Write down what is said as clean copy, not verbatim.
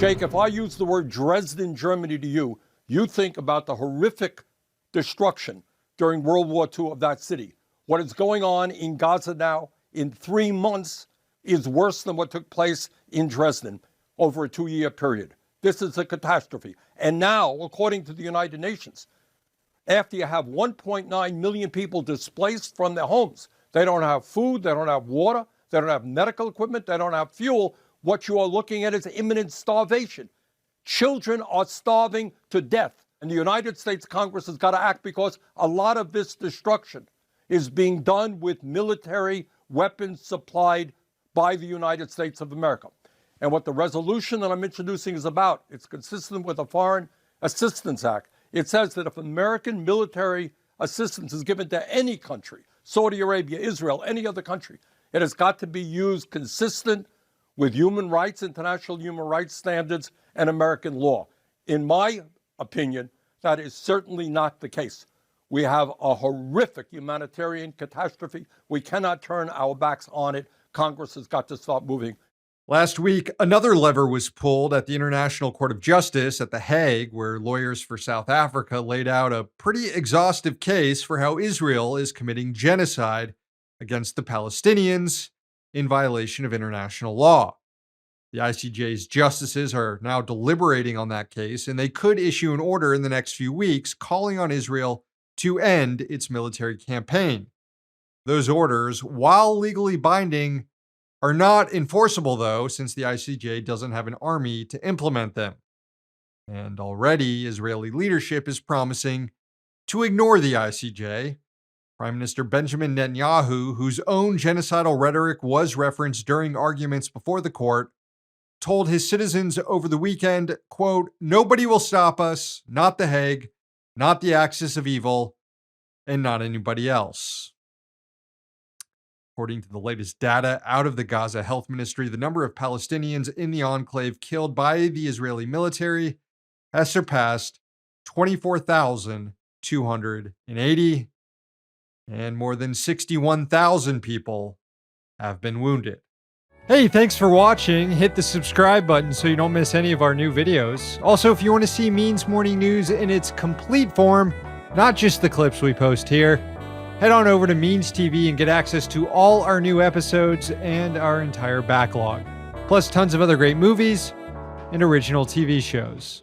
Jake, if I use the word Dresden, Germany to you, you think about the horrific destruction during World War II of that city. What is going on in Gaza now in 3 months is worse than what took place in Dresden over a 2-year period. This is a catastrophe. And now, according to the United Nations, after you have 1.9 million people displaced from their homes, they don't have food, they don't have water, they don't have medical equipment, they don't have fuel. What you are looking at is imminent starvation. Children are starving to death. And the United States Congress has got to act because a lot of this destruction is being done with military weapons supplied by the United States of America. And what the resolution that I'm introducing is about, it's consistent with the Foreign Assistance Act. It says that if American military assistance is given to any country, Saudi Arabia, Israel, any other country, it has got to be used consistent with human rights, international human rights standards, and American law. In my opinion, that is certainly not the case. We have a horrific humanitarian catastrophe. We cannot turn our backs on it. Congress has got to start moving. Last week, another lever was pulled at the International Court of Justice at The Hague, where lawyers for South Africa laid out a pretty exhaustive case for how Israel is committing genocide against the Palestinians in violation of international law. The ICJ's justices are now deliberating on that case, and they could issue an order in the next few weeks calling on Israel to end its military campaign. Those orders, while legally binding, are not enforceable, though, since the ICJ doesn't have an army to implement them. And already, Israeli leadership is promising to ignore the ICJ. Prime Minister Benjamin Netanyahu, whose own genocidal rhetoric was referenced during arguments before the court, told his citizens over the weekend, quote, "Nobody will stop us, not The Hague, not the axis of evil, and not anybody else." According to the latest data out of the Gaza Health Ministry, the number of Palestinians in the enclave killed by the Israeli military has surpassed 24,280, and more than 61,000 people have been wounded. Hey, thanks for watching. Hit the subscribe button so you don't miss any of our new videos. Also, if you want to see Means Morning News in its complete form, not just the clips we post here, head on over to Means TV and get access to all our new episodes and our entire backlog, plus tons of other great movies and original TV shows.